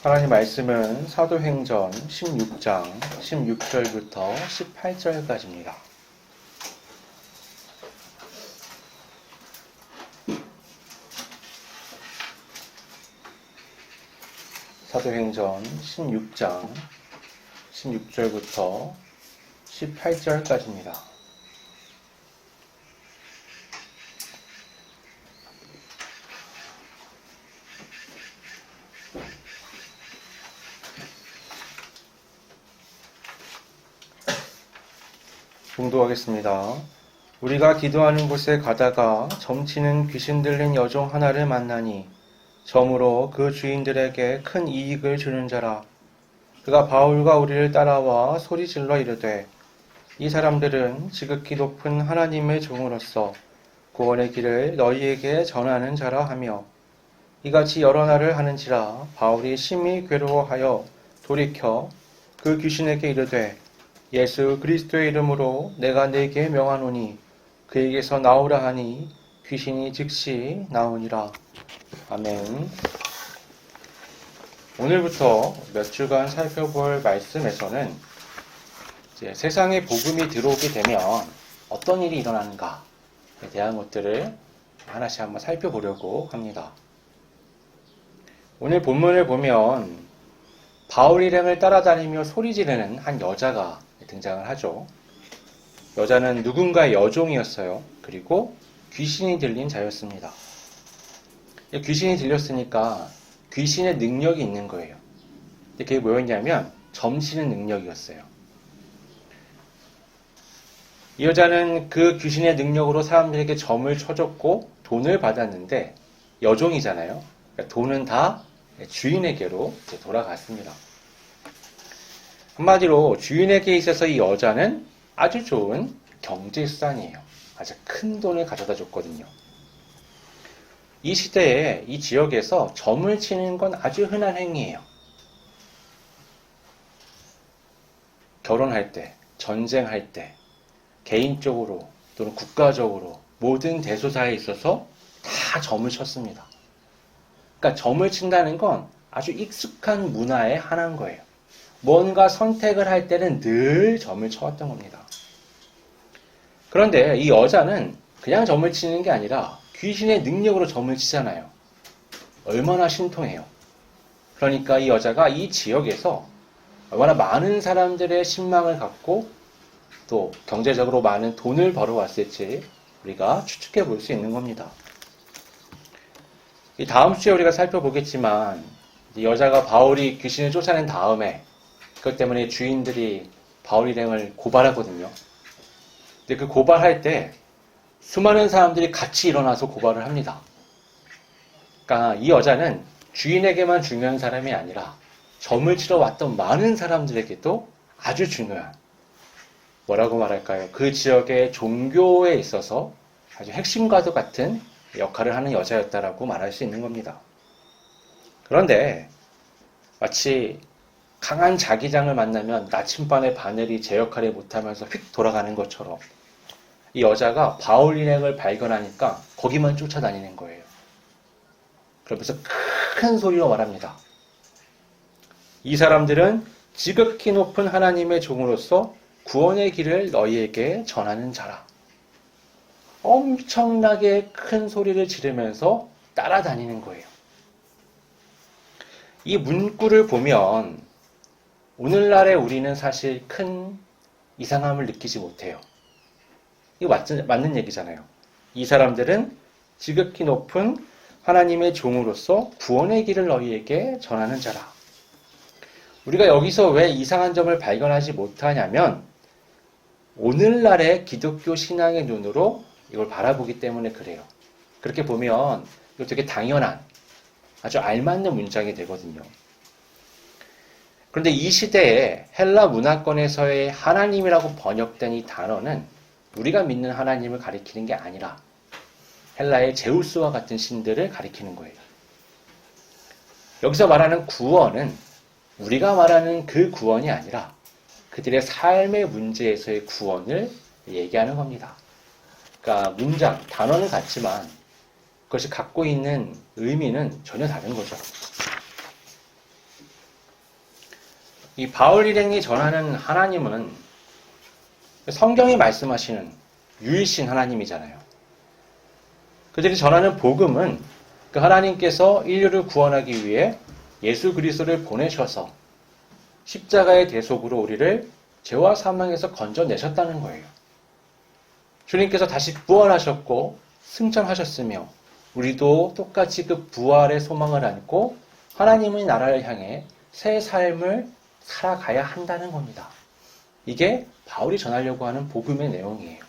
하나님 말씀은 사도행전 16장 16절부터 18절까지입니다. 사도행전 16장 16절부터 18절까지입니다. 봉독하겠습니다. 우리가 기도하는 곳에 가다가 점치는 귀신 들린 여종 하나를 만나니 점으로 그 주인들에게 큰 이익을 주는 자라. 그가 바울과 우리를 따라와 소리질러 이르되 이 사람들은 지극히 높은 하나님의 종으로서 구원의 길을 너희에게 전하는 자라 하며 이같이 여러 날을 하는지라. 바울이 심히 괴로워하여 돌이켜 그 귀신에게 이르되 예수 그리스도의 이름으로 내가 네게 명하노니 그에게서 나오라 하니 귀신이 즉시 나오니라. 아멘. 오늘부터 몇 주간 살펴볼 말씀에서는 이제 세상에 복음이 들어오게 되면 어떤 일이 일어나는가에 대한 것들을 하나씩 한번 살펴보려고 합니다. 오늘 본문을 보면 바울 일행을 따라다니며 소리 지르는 한 여자가 등장을 하죠. 여자는 누군가의 여종이었어요. 그리고 귀신이 들린 자였습니다. 귀신이 들렸으니까 귀신의 능력이 있는 거예요. 근데 그게 뭐였냐면 점치는 능력이었어요. 이 여자는 그 귀신의 능력으로 사람들에게 점을 쳐줬고 돈을 받았는데 여종이잖아요. 그러니까 돈은 다 주인에게로 돌아갔습니다. 한마디로 주인에게 있어서 이 여자는 아주 좋은 경제수단이에요. 아주 큰 돈을 가져다 줬거든요. 이 시대에 이 지역에서 점을 치는 건 아주 흔한 행위예요. 결혼할 때, 전쟁할 때, 개인적으로 또는 국가적으로 모든 대소사에 있어서 다 점을 쳤습니다. 그러니까 점을 친다는 건 아주 익숙한 문화의 하나인 거예요. 뭔가 선택을 할 때는 늘 점을 쳐왔던 겁니다. 그런데 이 여자는 그냥 점을 치는 게 아니라 귀신의 능력으로 점을 치잖아요. 얼마나 신통해요. 그러니까 이 여자가 이 지역에서 얼마나 많은 사람들의 신망을 갖고 또 경제적으로 많은 돈을 벌어왔을지 우리가 추측해 볼 수 있는 겁니다. 이 다음 주에 우리가 살펴보겠지만 이 여자가 바울이 귀신을 쫓아낸 다음에 그것 때문에 주인들이 바울 일행을 고발하거든요. 근데 그 고발할 때 수많은 사람들이 같이 일어나서 고발을 합니다. 그러니까 이 여자는 주인에게만 중요한 사람이 아니라 점을 치러 왔던 많은 사람들에게도 아주 중요한, 뭐라고 말할까요? 그 지역의 종교에 있어서 아주 핵심과도 같은 역할을 하는 여자였다라고 말할 수 있는 겁니다. 그런데 마치 강한 자기장을 만나면 나침반의 바늘이 제 역할을 못하면서 휙 돌아가는 것처럼 이 여자가 바울 일행을 발견하니까 거기만 쫓아다니는 거예요. 그러면서 큰 소리로 말합니다. 이 사람들은 지극히 높은 하나님의 종으로서 구원의 길을 너희에게 전하는 자라. 엄청나게 큰 소리를 지르면서 따라다니는 거예요. 이 문구를 보면 오늘날의 우리는 사실 큰 이상함을 느끼지 못해요. 이거 맞는 얘기잖아요. 이 사람들은 지극히 높은 하나님의 종으로서 구원의 길을 너희에게 전하는 자라. 우리가 여기서 왜 이상한 점을 발견하지 못하냐면 오늘날의 기독교 신앙의 눈으로 이걸 바라보기 때문에 그래요. 그렇게 보면 이거 되게 당연한, 아주 알맞는 문장이 되거든요. 그런데 이 시대에 헬라 문화권에서의 하나님이라고 번역된 이 단어는 우리가 믿는 하나님을 가리키는 게 아니라 헬라의 제우스와 같은 신들을 가리키는 거예요. 여기서 말하는 구원은 우리가 말하는 그 구원이 아니라 그들의 삶의 문제에서의 구원을 얘기하는 겁니다. 그러니까 문장, 단어는 같지만 그것이 갖고 있는 의미는 전혀 다른 거죠. 이 바울 일행이 전하는 하나님은 성경이 말씀하시는 유일신 하나님이잖아요. 그들이 전하는 복음은 그 하나님께서 인류를 구원하기 위해 예수 그리스도를 보내셔서 십자가의 대속으로 우리를 죄와 사망에서 건져내셨다는 거예요. 주님께서 다시 부활하셨고 승천하셨으며 우리도 똑같이 그 부활의 소망을 안고 하나님의 나라를 향해 새 삶을 살아가야 한다는 겁니다. 이게 바울이 전하려고 하는 복음의 내용이에요.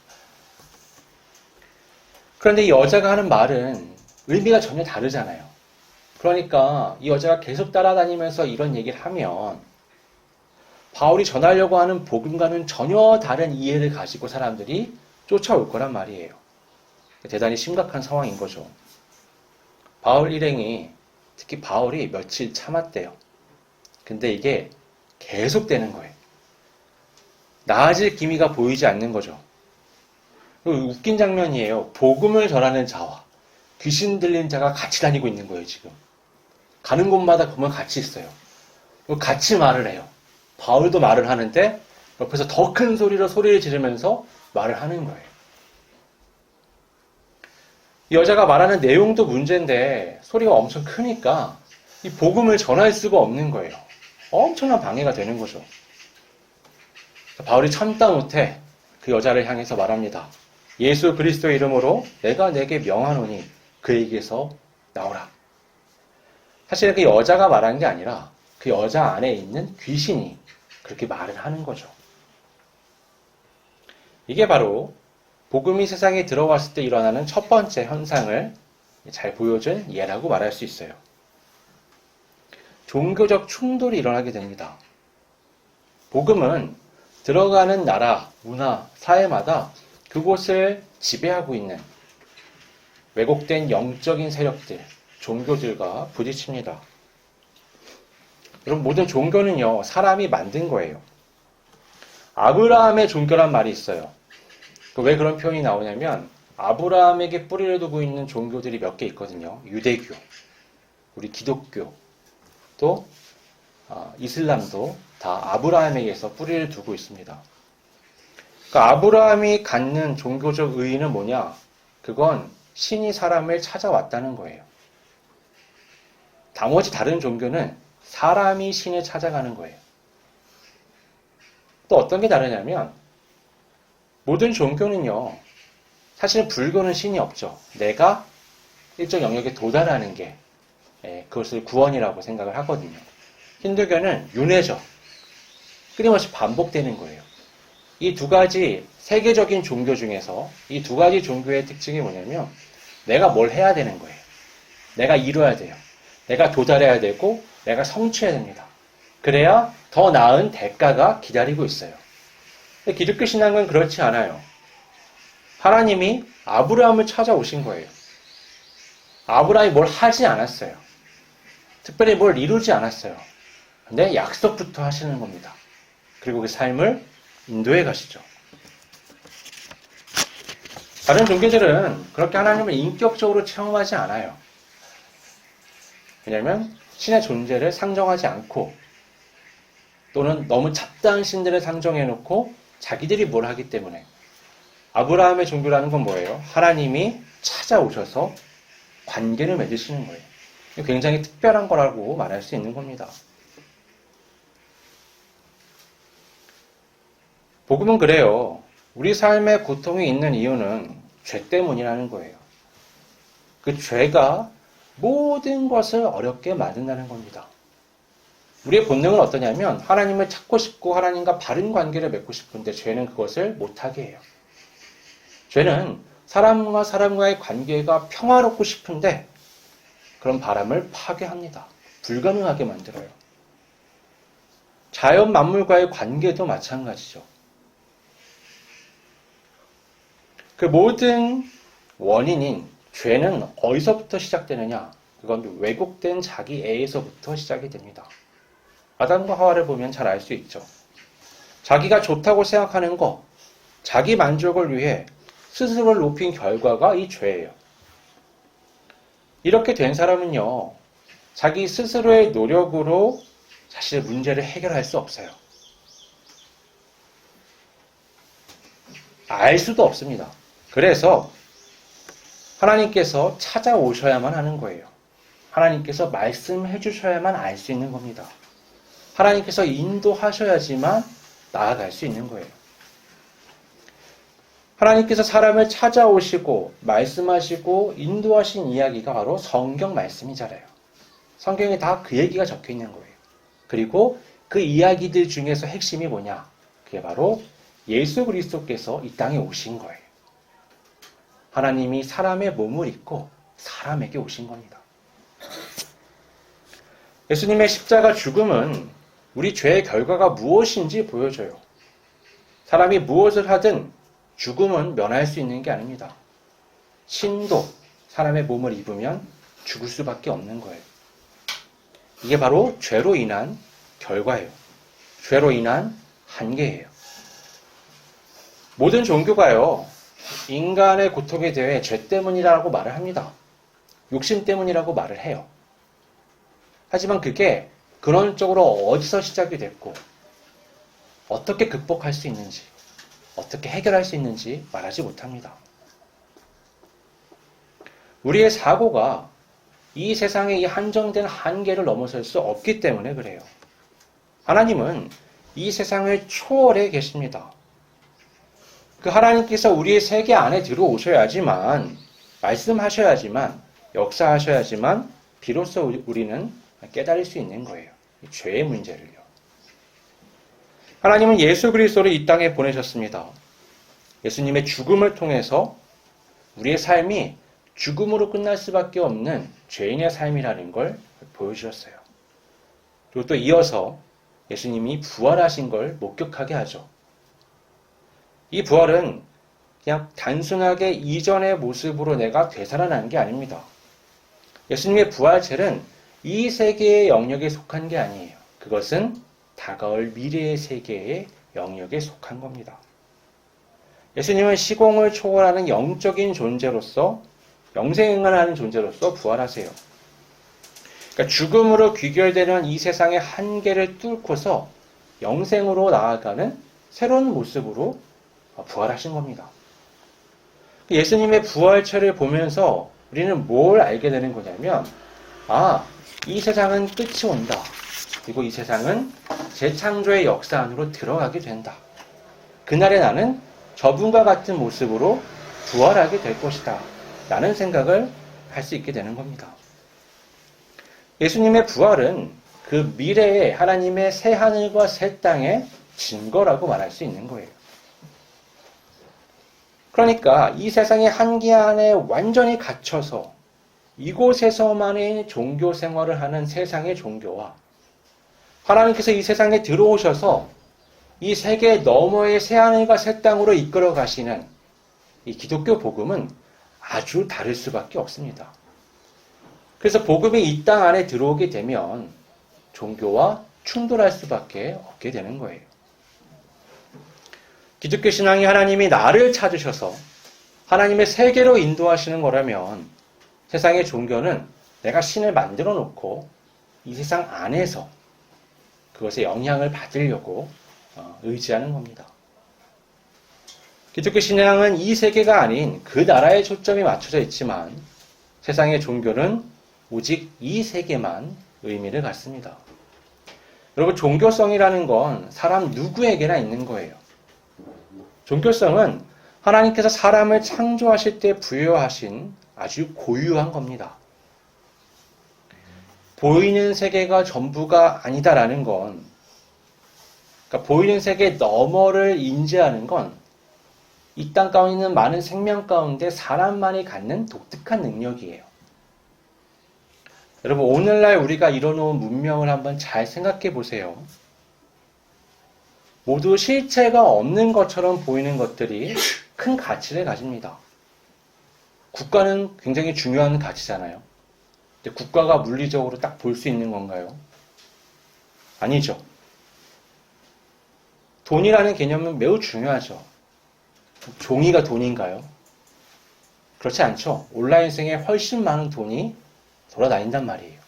그런데 이 여자가 하는 말은 의미가 전혀 다르잖아요. 그러니까 이 여자가 계속 따라다니면서 이런 얘기를 하면 바울이 전하려고 하는 복음과는 전혀 다른 이해를 가지고 사람들이 쫓아올 거란 말이에요. 대단히 심각한 상황인 거죠. 바울 일행이, 특히 바울이 며칠 참았대요. 근데 이게 계속되는 거예요. 나아질 기미가 보이지 않는 거죠. 웃긴 장면이에요. 복음을 전하는 자와 귀신 들린 자가 같이 다니고 있는 거예요, 지금. 가는 곳마다 보면 같이 있어요. 같이 말을 해요. 바울도 말을 하는데 옆에서 더 큰 소리로 소리를 지르면서 말을 하는 거예요. 이 여자가 말하는 내용도 문제인데 소리가 엄청 크니까 이 복음을 전할 수가 없는 거예요. 엄청난 방해가 되는 거죠. 바울이 참다 못해 그 여자를 향해서 말합니다. 예수 그리스도의 이름으로 내가 내게 명하노니 그에게서 나오라. 사실 그 여자가 말한 게 아니라 그 여자 안에 있는 귀신이 그렇게 말을 하는 거죠. 이게 바로 복음이 세상에 들어왔을 때 일어나는 첫 번째 현상을 잘 보여준 예라고 말할 수 있어요. 종교적 충돌이 일어나게 됩니다. 복음은 들어가는 나라, 문화, 사회마다 그곳을 지배하고 있는 왜곡된 영적인 세력들, 종교들과 부딪힙니다. 여러분, 모든 종교는요, 사람이 만든 거예요. 아브라함의 종교란 말이 있어요. 왜 그런 표현이 나오냐면 아브라함에게 뿌리를 두고 있는 종교들이 몇 개 있거든요. 유대교, 우리 기독교, 또 이슬람도 다 아브라함에게서 뿌리를 두고 있습니다. 그러니까 아브라함이 갖는 종교적 의의는 뭐냐? 그건 신이 사람을 찾아왔다는 거예요. 나머지 다른 종교는 사람이 신을 찾아가는 거예요. 또 어떤 게 다르냐면 모든 종교는요, 사실은 불교는 신이 없죠. 내가 일정 영역에 도달하는 게 그것을 구원이라고 생각을 하거든요. 힌두교는 윤회죠. 끊임없이 반복되는 거예요. 이 두 가지 세계적인 종교 중에서 이 두 가지 종교의 특징이 뭐냐면 내가 뭘 해야 되는 거예요. 내가 이뤄야 돼요. 내가 도달해야 되고 내가 성취해야 됩니다. 그래야 더 나은 대가가 기다리고 있어요. 기독교 신앙은 그렇지 않아요. 하나님이 아브라함을 찾아오신 거예요. 아브라함이 뭘 하지 않았어요. 특별히 뭘 이루지 않았어요. 근데 약속부터 하시는 겁니다. 그리고 그 삶을 인도해 가시죠. 다른 종교들은 그렇게 하나님을 인격적으로 체험하지 않아요. 왜냐하면 신의 존재를 상정하지 않고 또는 너무 잡다한 신들을 상정해놓고 자기들이 뭘 하기 때문에 아브라함의 종교라는 건 뭐예요? 하나님이 찾아오셔서 관계를 맺으시는 거예요. 굉장히 특별한 거라고 말할 수 있는 겁니다. 복음은 그래요. 우리 삶에 고통이 있는 이유는 죄 때문이라는 거예요. 그 죄가 모든 것을 어렵게 만든다는 겁니다. 우리의 본능은 어떠냐면 하나님을 찾고 싶고 하나님과 바른 관계를 맺고 싶은데 죄는 그것을 못하게 해요. 죄는 사람과 사람과의 관계가 평화롭고 싶은데 그런 바람을 파괴합니다. 불가능하게 만들어요. 자연 만물과의 관계도 마찬가지죠. 그 모든 원인인 죄는 어디서부터 시작되느냐? 그건 왜곡된 자기 애에서부터 시작이 됩니다. 아담과 하와를 보면 잘 알 수 있죠. 자기가 좋다고 생각하는 거, 자기 만족을 위해 스스로를 높인 결과가 이 죄예요. 이렇게 된 사람은요, 자기 스스로의 노력으로 사실 문제를 해결할 수 없어요. 알 수도 없습니다. 그래서 하나님께서 찾아오셔야만 하는 거예요. 하나님께서 말씀해 주셔야만 알 수 있는 겁니다. 하나님께서 인도하셔야지만 나아갈 수 있는 거예요. 하나님께서 사람을 찾아오시고 말씀하시고 인도하신 이야기가 바로 성경 말씀이잖아요. 성경에 다 그 얘기가 적혀 있는 거예요. 그리고 그 이야기들 중에서 핵심이 뭐냐? 그게 바로 예수 그리스도께서 이 땅에 오신 거예요. 하나님이 사람의 몸을 입고 사람에게 오신 겁니다. 예수님의 십자가 죽음은 우리 죄의 결과가 무엇인지 보여줘요. 사람이 무엇을 하든 죽음은 면할 수 있는 게 아닙니다. 신도 사람의 몸을 입으면 죽을 수밖에 없는 거예요. 이게 바로 죄로 인한 결과예요. 죄로 인한 한계예요. 모든 종교가요, 인간의 고통에 대해 죄 때문이라고 말을 합니다. 욕심 때문이라고 말을 해요. 하지만 그게 근원적으로 어디서 시작이 됐고 어떻게 극복할 수 있는지, 어떻게 해결할 수 있는지 말하지 못합니다. 우리의 사고가 이 세상의 이 한정된 한계를 넘어설 수 없기 때문에 그래요. 하나님은 이 세상을 초월해 계십니다. 그 하나님께서 우리의 세계 안에 들어오셔야지만, 말씀하셔야지만, 역사하셔야지만 비로소 우리는 깨달을 수 있는 거예요. 죄의 문제를요. 하나님은 예수 그리스도를 이 땅에 보내셨습니다. 예수님의 죽음을 통해서 우리의 삶이 죽음으로 끝날 수밖에 없는 죄인의 삶이라는 걸 보여주셨어요. 그리고 또 이어서 예수님이 부활하신 걸 목격하게 하죠. 이 부활은 그냥 단순하게 이전의 모습으로 내가 되살아난 게 아닙니다. 예수님의 부활체는 이 세계의 영역에 속한 게 아니에요. 그것은 다가올 미래의 세계의 영역에 속한 겁니다. 예수님은 시공을 초월하는 영적인 존재로서, 영생을 하는 존재로서 부활하세요. 그러니까 죽음으로 귀결되는 이 세상의 한계를 뚫고서 영생으로 나아가는 새로운 모습으로 부활하신 겁니다. 예수님의 부활체를 보면서 우리는 뭘 알게 되는 거냐면, 이 세상은 끝이 온다. 그리고 이 세상은 재창조의 역사 안으로 들어가게 된다. 그날에 나는 저분과 같은 모습으로 부활하게 될 것이다. 라는 생각을 할 수 있게 되는 겁니다. 예수님의 부활은 그 미래에 하나님의 새 하늘과 새 땅의 증거라고 말할 수 있는 거예요. 그러니까 이 세상의 한계 안에 완전히 갇혀서 이곳에서만의 종교 생활을 하는 세상의 종교와 하나님께서 이 세상에 들어오셔서 이 세계 너머의 새 하늘과 새 땅으로 이끌어 가시는 이 기독교 복음은 아주 다를 수밖에 없습니다. 그래서 복음이 이 땅 안에 들어오게 되면 종교와 충돌할 수밖에 없게 되는 거예요. 기독교 신앙이 하나님이 나를 찾으셔서 하나님의 세계로 인도하시는 거라면 세상의 종교는 내가 신을 만들어 놓고 이 세상 안에서 그것에 영향을 받으려고 의지하는 겁니다. 기독교 신앙은 이 세계가 아닌 그 나라에 초점이 맞춰져 있지만 세상의 종교는 오직 이 세계만 의미를 갖습니다. 여러분, 종교성이라는 건 사람 누구에게나 있는 거예요. 종교성은 하나님께서 사람을 창조하실 때 부여하신 아주 고유한 겁니다. 보이는 세계가 전부가 아니다라는 건, 그러니까 보이는 세계 너머를 인지하는 건 이 땅 가운데 있는 많은 생명 가운데 사람만이 갖는 독특한 능력이에요. 여러분, 오늘날 우리가 이뤄놓은 문명을 한번 잘 생각해 보세요. 모두 실체가 없는 것처럼 보이는 것들이 큰 가치를 가집니다. 국가는 굉장히 중요한 가치잖아요. 근데 국가가 물리적으로 딱 볼 수 있는 건가요? 아니죠. 돈이라는 개념은 매우 중요하죠. 종이가 돈인가요? 그렇지 않죠. 온라인 세계에 훨씬 많은 돈이 돌아다닌단 말이에요.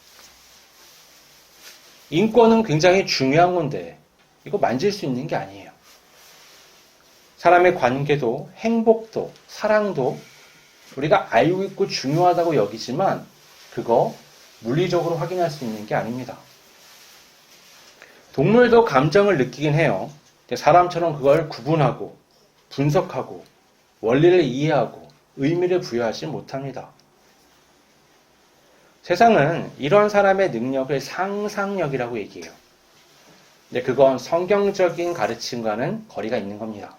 인권은 굉장히 중요한 건데 이거 만질 수 있는 게 아니에요. 사람의 관계도 행복도 사랑도 우리가 알고 있고 중요하다고 여기지만 그거 물리적으로 확인할 수 있는 게 아닙니다. 동물도 감정을 느끼긴 해요. 사람처럼 그걸 구분하고 분석하고 원리를 이해하고 의미를 부여하지 못합니다. 세상은 이런 사람의 능력을 상상력이라고 얘기해요. 근데 그건 성경적인 가르침과는 거리가 있는 겁니다.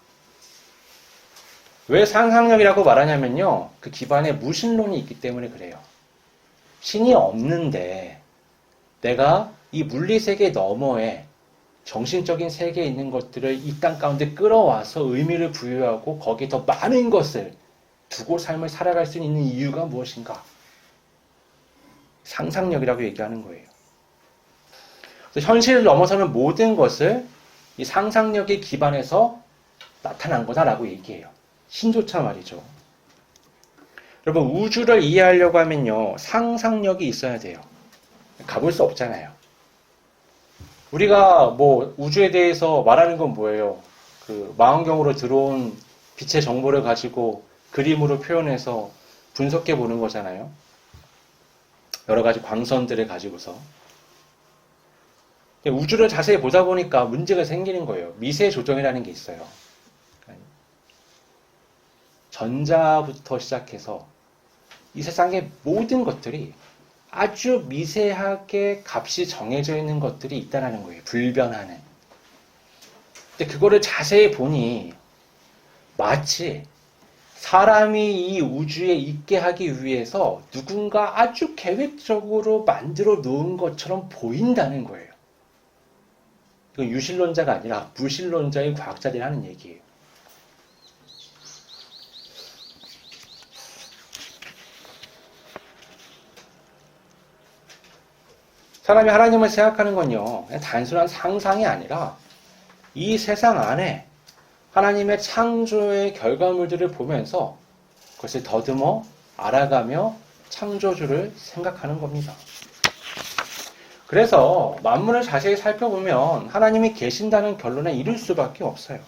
왜 상상력이라고 말하냐면요. 그 기반에 무신론이 있기 때문에 그래요. 신이 없는데 내가 이 물리세계 너머에 정신적인 세계에 있는 것들을 이 땅 가운데 끌어와서 의미를 부여하고 거기에 더 많은 것을 두고 삶을 살아갈 수 있는 이유가 무엇인가? 상상력이라고 얘기하는 거예요. 그래서 현실을 넘어서는 모든 것을 이 상상력의 기반에서 나타난 거다라고 얘기해요. 신조차 말이죠. 여러분, 우주를 이해하려고 하면요, 상상력이 있어야 돼요. 가볼 수 없잖아요. 우리가 뭐 우주에 대해서 말하는 건 뭐예요? 그 망원경으로 들어온 빛의 정보를 가지고 그림으로 표현해서 분석해 보는 거잖아요. 여러 가지 광선들을 가지고서. 우주를 자세히 보다 보니까 문제가 생기는 거예요. 미세 조정이라는 게 있어요. 전자부터 시작해서 이 세상의 모든 것들이 아주 미세하게 값이 정해져 있는 것들이 있다는 거예요. 불변하는. 근데 그거를 자세히 보니 마치 사람이 이 우주에 있게 하기 위해서 누군가 아주 계획적으로 만들어 놓은 것처럼 보인다는 거예요. 이건 유실론자가 아니라 무실론자의 과학자들이 하는 얘기예요. 사람이 하나님을 생각하는 건요, 그냥 단순한 상상이 아니라 이 세상 안에 하나님의 창조의 결과물들을 보면서 그것을 더듬어 알아가며 창조주를 생각하는 겁니다. 그래서 만물을 자세히 살펴보면 하나님이 계신다는 결론에 이를 수밖에 없어요.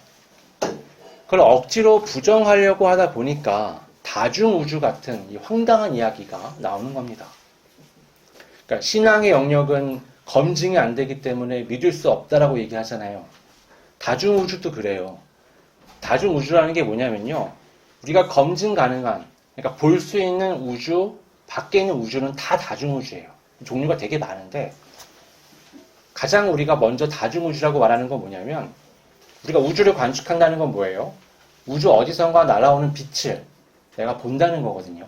그걸 억지로 부정하려고 하다 보니까 다중우주 같은 이 황당한 이야기가 나오는 겁니다. 그러니까 신앙의 영역은 검증이 안 되기 때문에 믿을 수 없다라고 얘기하잖아요. 다중우주도 그래요. 다중우주라는 게 뭐냐면요. 우리가 검증 가능한, 그러니까 볼 수 있는 우주, 밖에 있는 우주는 다 다중우주예요. 종류가 되게 많은데 가장 우리가 먼저 다중우주라고 말하는 건 뭐냐면 우리가 우주를 관측한다는 건 뭐예요? 우주 어디선가 날아오는 빛을 내가 본다는 거거든요.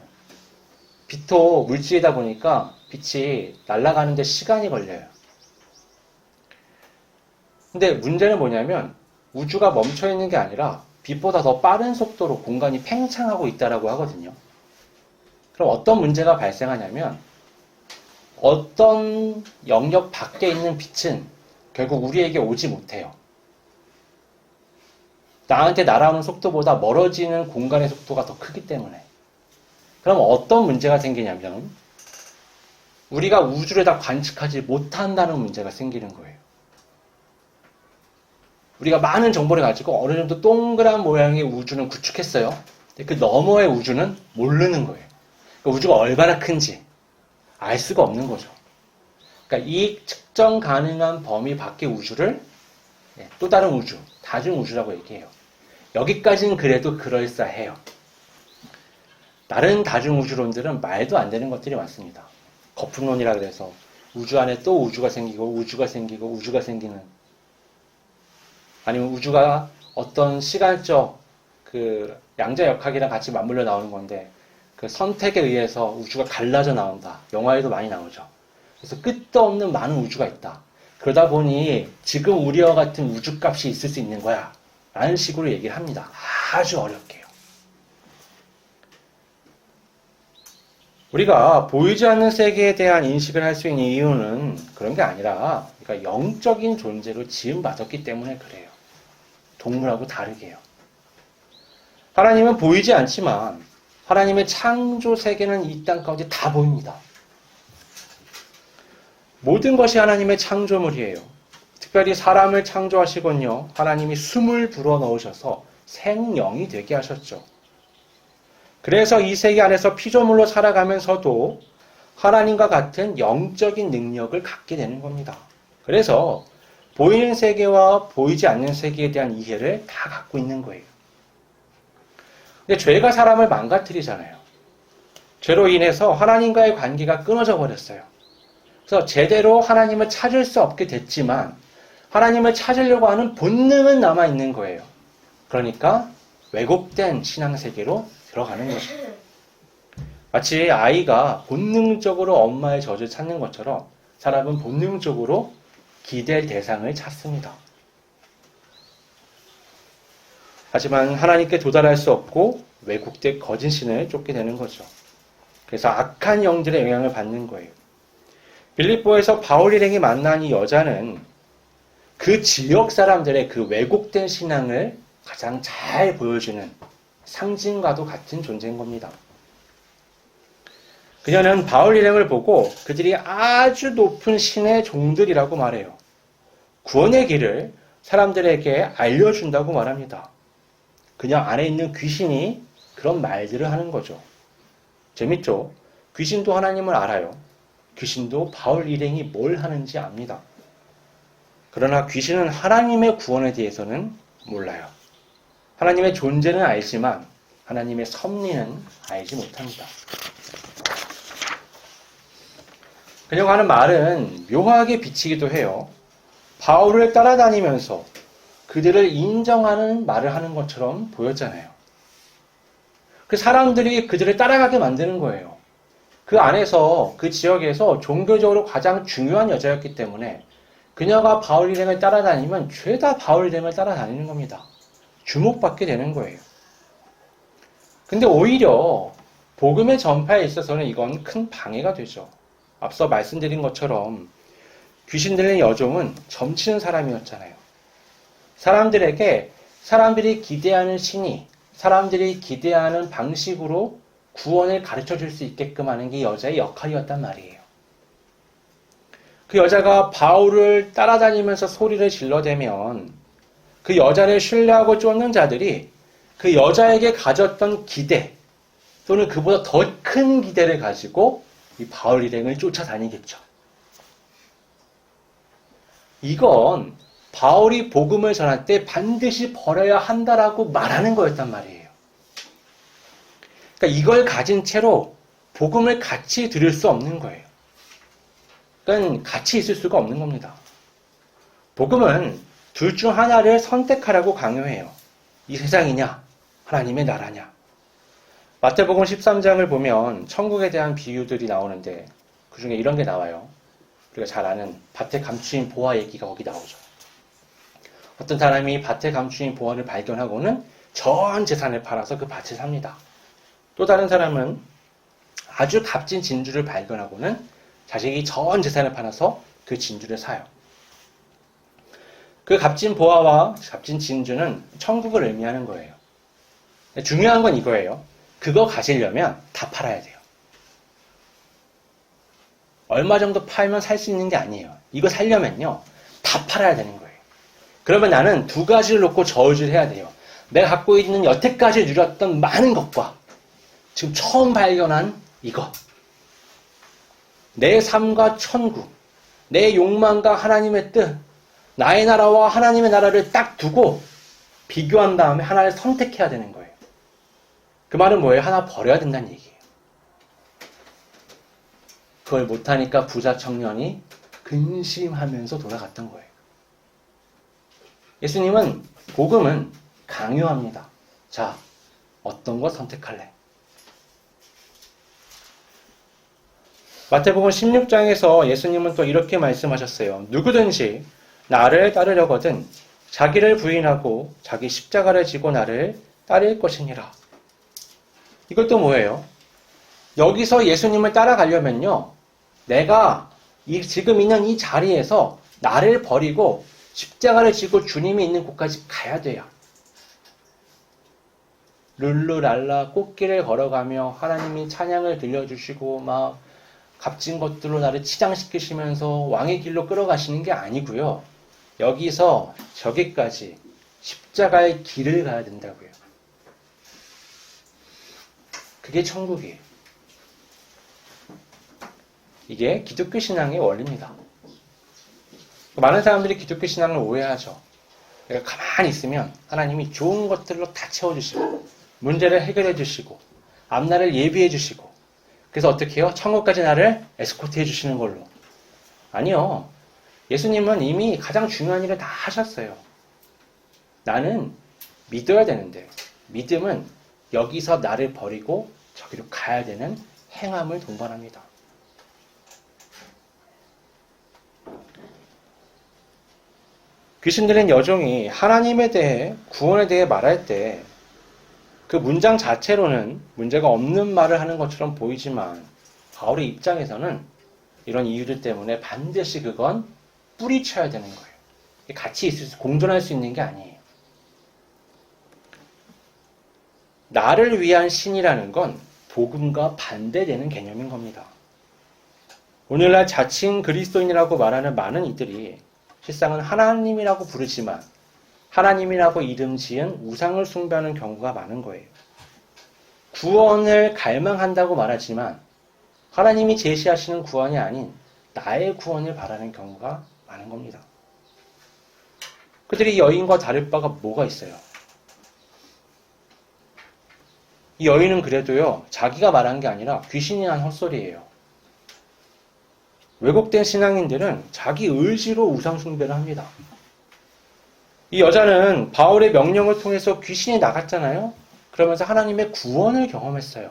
빛도 물질이다 보니까 빛이 날아가는데 시간이 걸려요. 근데 문제는 뭐냐면 우주가 멈춰있는 게 아니라 빛보다 더 빠른 속도로 공간이 팽창하고 있다고 하거든요. 그럼 어떤 문제가 발생하냐면 어떤 영역 밖에 있는 빛은 결국 우리에게 오지 못해요. 나한테 날아오는 속도보다 멀어지는 공간의 속도가 더 크기 때문에. 그럼 어떤 문제가 생기냐면 우리가 우주를 다 관측하지 못한다는 문제가 생기는 거예요. 우리가 많은 정보를 가지고 어느 정도 동그란 모양의 우주는 구축했어요. 근데 그 너머의 우주는 모르는 거예요. 그러니까 우주가 얼마나 큰지 알 수가 없는 거죠. 그러니까 이 측정 가능한 범위 밖의 우주를 또 다른 우주, 다중우주라고 얘기해요. 여기까지는 그래도 그럴싸해요. 다른 다중우주론들은 말도 안 되는 것들이 많습니다. 거품론이라 그래서 우주 안에 또 우주가 생기고 우주가 생기고 우주가 생기는, 아니면 우주가 어떤 시간적 그 양자역학이랑 같이 맞물려 나오는 건데 그 선택에 의해서 우주가 갈라져 나온다. 영화에도 많이 나오죠. 그래서 끝도 없는 많은 우주가 있다. 그러다 보니 지금 우리와 같은 우주값이 있을 수 있는 거야 라는 식으로 얘기를 합니다. 아주 어렵게요. 우리가 보이지 않는 세계에 대한 인식을 할 수 있는 이유는 그런 게 아니라 그러니까 영적인 존재로 지음받았기 때문에 그래요. 동물하고 다르게요. 하나님은 보이지 않지만 하나님의 창조 세계는 이 땅 가운데 다 보입니다. 모든 것이 하나님의 창조물이에요. 특별히 사람을 창조하시곤요. 하나님이 숨을 불어넣으셔서 생명이 되게 하셨죠. 그래서 이 세계 안에서 피조물로 살아가면서도 하나님과 같은 영적인 능력을 갖게 되는 겁니다. 그래서 보이는 세계와 보이지 않는 세계에 대한 이해를 다 갖고 있는 거예요. 근데 죄가 사람을 망가뜨리잖아요. 죄로 인해서 하나님과의 관계가 끊어져 버렸어요. 그래서 제대로 하나님을 찾을 수 없게 됐지만 하나님을 찾으려고 하는 본능은 남아있는 거예요. 그러니까 왜곡된 신앙세계로 들어가는 거죠. 마치 아이가 본능적으로 엄마의 젖을 찾는 것처럼 사람은 본능적으로 기댈 대상을 찾습니다. 하지만 하나님께 도달할 수 없고 왜곡된 거짓 신을 쫓게 되는 거죠. 그래서 악한 영들의 영향을 받는 거예요. 빌립보에서 바울 일행이 만난 이 여자는 그 지역 사람들의 그 왜곡된 신앙을 가장 잘 보여주는 상징과도 같은 존재인 겁니다. 그녀는 바울 일행을 보고 그들이 아주 높은 신의 종들이라고 말해요. 구원의 길을 사람들에게 알려준다고 말합니다. 그녀 안에 있는 귀신이 그런 말들을 하는 거죠. 재밌죠? 귀신도 하나님을 알아요. 귀신도 바울 일행이 뭘 하는지 압니다. 그러나 귀신은 하나님의 구원에 대해서는 몰라요. 하나님의 존재는 알지만 하나님의 섭리는 알지 못합니다. 그녀가 하는 말은 묘하게 비치기도 해요. 바울을 따라다니면서 그들을 인정하는 말을 하는 것처럼 보였잖아요. 그 사람들이 그들을 따라가게 만드는 거예요. 그 안에서, 그 지역에서 종교적으로 가장 중요한 여자였기 때문에 그녀가 바울 일행을 따라다니면 죄다 바울 일행을 따라다니는 겁니다. 주목받게 되는 거예요. 근데 오히려 복음의 전파에 있어서는 이건 큰 방해가 되죠. 앞서 말씀드린 것처럼 귀신 들린 여종은 점치는 사람이었잖아요. 사람들에게 사람들이 기대하는 신이 사람들이 기대하는 방식으로 구원을 가르쳐 줄 수 있게끔 하는 게 여자의 역할이었단 말이에요. 그 여자가 바울을 따라다니면서 소리를 질러대면 그 여자를 신뢰하고 쫓는 자들이 그 여자에게 가졌던 기대 또는 그보다 더 큰 기대를 가지고 이 바울 일행을 쫓아다니겠죠. 이건 바울이 복음을 전할 때 반드시 버려야 한다라고 말하는 거였단 말이에요. 그러니까 이걸 가진 채로 복음을 같이 들을 수 없는 거예요. 그러니까 같이 있을 수가 없는 겁니다. 복음은 둘 중 하나를 선택하라고 강요해요. 이 세상이냐, 하나님의 나라냐. 마태복음 13장을 보면 천국에 대한 비유들이 나오는데 그 중에 이런 게 나와요. 우리가 잘 아는 밭에 감추인 보화 얘기가 거기 나오죠. 어떤 사람이 밭에 감추인 보화를 발견하고는 전 재산을 팔아서 그 밭을 삽니다. 또 다른 사람은 아주 값진 진주를 발견하고는 자식이 전 재산을 팔아서 그 진주를 사요. 그 값진 보화와 값진 진주는 천국을 의미하는 거예요. 중요한 건 이거예요. 그거 가지려면 다 팔아야 돼요. 얼마 정도 팔면 살 수 있는 게 아니에요. 이거 살려면요. 다 팔아야 되는 거예요. 그러면 나는 두 가지를 놓고 저울질을 해야 돼요. 내가 갖고 있는 여태까지 누렸던 많은 것과 지금 처음 발견한 이것. 내 삶과 천국, 내 욕망과 하나님의 뜻, 나의 나라와 하나님의 나라를 딱 두고 비교한 다음에 하나를 선택해야 되는 거예요. 그 말은 뭐예요? 하나 버려야 된다는 얘기예요. 그걸 못하니까 부자 청년이 근심하면서 돌아갔던 거예요. 예수님은 복음은 강요합니다. 자, 어떤 거 선택할래? 마태복음 16장에서 예수님은 또 이렇게 말씀하셨어요. 누구든지 나를 따르려거든 자기를 부인하고 자기 십자가를 지고 나를 따를 것이니라. 이것도 뭐예요? 여기서 예수님을 따라가려면요. 내가 지금 있는 이 자리에서 나를 버리고 십자가를 지고 주님이 있는 곳까지 가야 돼요. 룰루랄라 꽃길을 걸어가며 하나님이 찬양을 들려주시고 막 값진 것들로 나를 치장시키시면서 왕의 길로 끌어가시는 게 아니고요. 여기서 저기까지 십자가의 길을 가야 된다고요. 그게 천국이에요. 이게 기독교 신앙의 원리입니다. 많은 사람들이 기독교 신앙을 오해하죠. 내가 가만히 있으면 하나님이 좋은 것들로 다 채워주시고 문제를 해결해 주시고 앞날을 예비해 주시고 그래서 어떻게 해요? 천국까지 나를 에스코트 해주시는 걸로. 아니요. 예수님은 이미 가장 중요한 일을 다 하셨어요. 나는 믿어야 되는데 믿음은 여기서 나를 버리고 저기로 가야 되는 행함을 동반합니다. 귀신들은 여종이 하나님에 대해 구원에 대해 말할 때 그 문장 자체로는 문제가 없는 말을 하는 것처럼 보이지만 바울의 입장에서는 이런 이유들 때문에 반드시 그건 뿌리쳐야 되는 거예요. 같이 있을 수, 공존할 수 있는 게 아니에요. 나를 위한 신이라는 건 복음과 반대되는 개념인 겁니다. 오늘날 자칭 그리스도인이라고 말하는 많은 이들이 실상은 하나님이라고 부르지만 하나님이라고 이름 지은 우상을 숭배하는 경우가 많은 거예요. 구원을 갈망한다고 말하지만 하나님이 제시하시는 구원이 아닌 나의 구원을 바라는 경우가 많은 겁니다. 그들이 여인과 다를 바가 뭐가 있어요? 이 여인은 그래도요, 자기가 말한 게 아니라 귀신이 한 헛소리예요. 왜곡된 신앙인들은 자기 의지로 우상 숭배를 합니다. 이 여자는 바울의 명령을 통해서 귀신이 나갔잖아요. 그러면서 하나님의 구원을 경험했어요.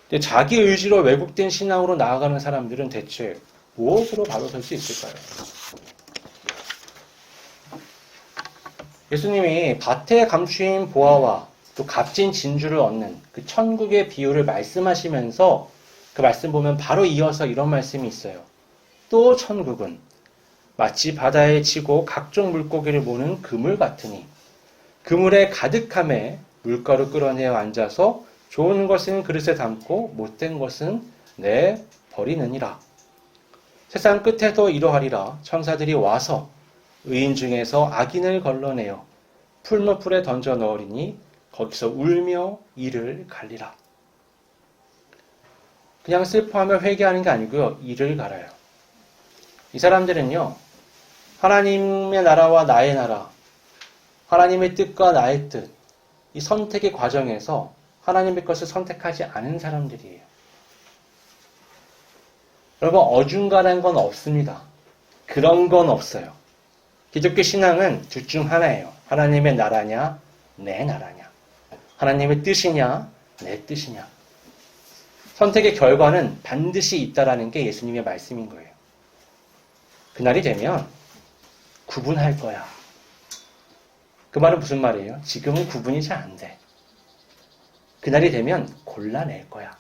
근데 자기 의지로 왜곡된 신앙으로 나아가는 사람들은 대체 무엇으로 바로 설 수 있을까요? 예수님이 밭에 감추인 보화와 또 값진 진주를 얻는 그 천국의 비유를 말씀하시면서 그 말씀 보면 바로 이어서 이런 말씀이 있어요. 또 천국은 마치 바다에 치고 각종 물고기를 모는 그물 같으니 그물에 가득함에 물가루 끌어내어 앉아서 좋은 것은 그릇에 담고 못된 것은 내 버리느니라. 세상 끝에도 이러하리라. 천사들이 와서 의인 중에서 악인을 걸러내어 풀무불에 던져 넣으리니 거기서 울며 이를 갈리라. 그냥 슬퍼하며 회개하는 게 아니고요. 이를 갈아요. 이 사람들은요. 하나님의 나라와 나의 나라, 하나님의 뜻과 나의 뜻, 이 선택의 과정에서 하나님의 것을 선택하지 않은 사람들이에요. 여러분, 어중간한 건 없습니다. 그런 건 없어요. 기독교 신앙은 둘 중 하나예요. 하나님의 나라냐, 내 나라냐. 하나님의 뜻이냐, 내 뜻이냐. 선택의 결과는 반드시 있다라는 게 예수님의 말씀인 거예요. 그날이 되면 구분할 거야. 그 말은 무슨 말이에요? 지금은 구분이 잘 안 돼. 그날이 되면 골라낼 거야.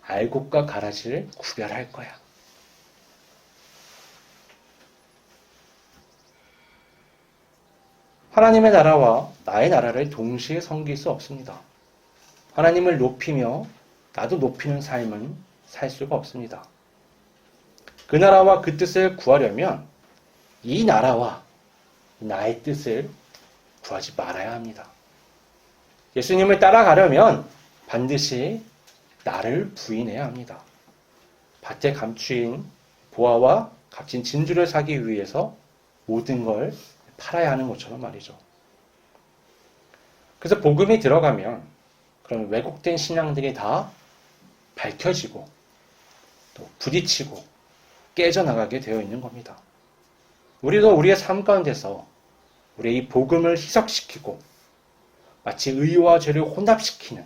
알곡과 가라지를 구별할 거야. 하나님의 나라와 나의 나라를 동시에 섬길 수 없습니다. 하나님을 높이며 나도 높이는 삶은 살 수가 없습니다. 그 나라와 그 뜻을 구하려면 이 나라와 나의 뜻을 구하지 말아야 합니다. 예수님을 따라가려면 반드시 나를 부인해야 합니다. 밭에 감추인 보화와 값진 진주를 사기 위해서 모든 걸 팔아야 하는 것처럼 말이죠. 그래서 복음이 들어가면 그런 왜곡된 신앙들이 다 밝혀지고 또 부딪히고 깨져나가게 되어 있는 겁니다. 우리도 우리의 삶 가운데서 우리의 이 복음을 희석시키고 마치 의와 죄를 혼합시키는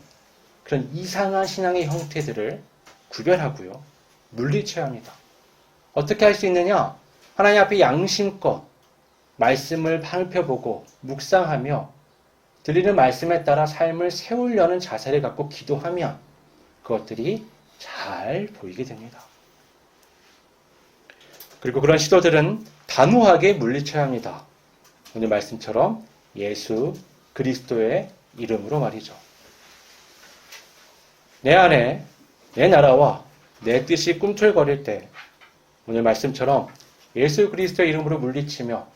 그런 이상한 신앙의 형태들을 구별하고요. 물리쳐야 합니다. 어떻게 할 수 있느냐? 하나님 앞에 양심껏 말씀을 살펴보고 묵상하며 들리는 말씀에 따라 삶을 세우려는 자세를 갖고 기도하면 그것들이 잘 보이게 됩니다. 그리고 그런 시도들은 단호하게 물리쳐야 합니다. 오늘 말씀처럼 예수 그리스도의 이름으로 말이죠. 내 안에 내 나라와 내 뜻이 꿈틀거릴 때 오늘 말씀처럼 예수 그리스도의 이름으로 물리치며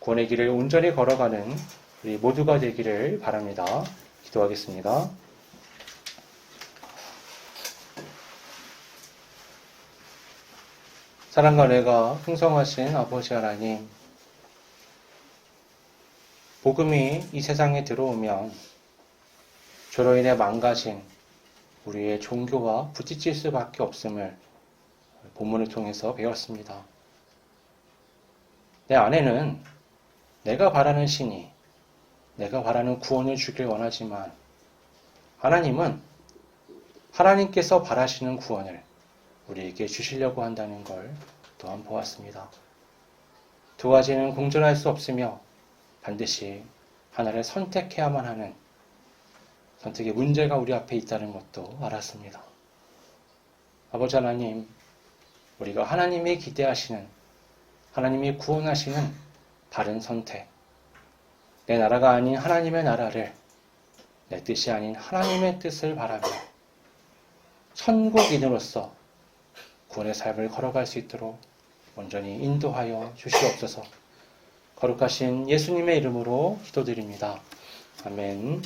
구원의 길을 온전히 걸어가는 우리 모두가 되기를 바랍니다. 기도하겠습니다. 사랑과 은혜가 풍성하신 아버지 하나님, 복음이 이 세상에 들어오면 저로 인해 망가진 우리의 종교와 부딪힐 수밖에 없음을 본문을 통해서 배웠습니다. 내 안에는 내가 바라는 신이, 내가 바라는 구원을 주길 원하지만 하나님은 하나님께서 바라시는 구원을 우리에게 주시려고 한다는 걸 또한 보았습니다. 두 가지는 공존할 수 없으며 반드시 하나를 선택해야만 하는 선택의 문제가 우리 앞에 있다는 것도 알았습니다. 아버지 하나님, 우리가 하나님이 기대하시는, 하나님이 구원하시는 바른 선택, 내 나라가 아닌 하나님의 나라를, 내 뜻이 아닌 하나님의 뜻을 바라며 천국인으로서 구원의 삶을 걸어갈 수 있도록 온전히 인도하여 주시옵소서. 거룩하신 예수님의 이름으로 기도드립니다. 아멘.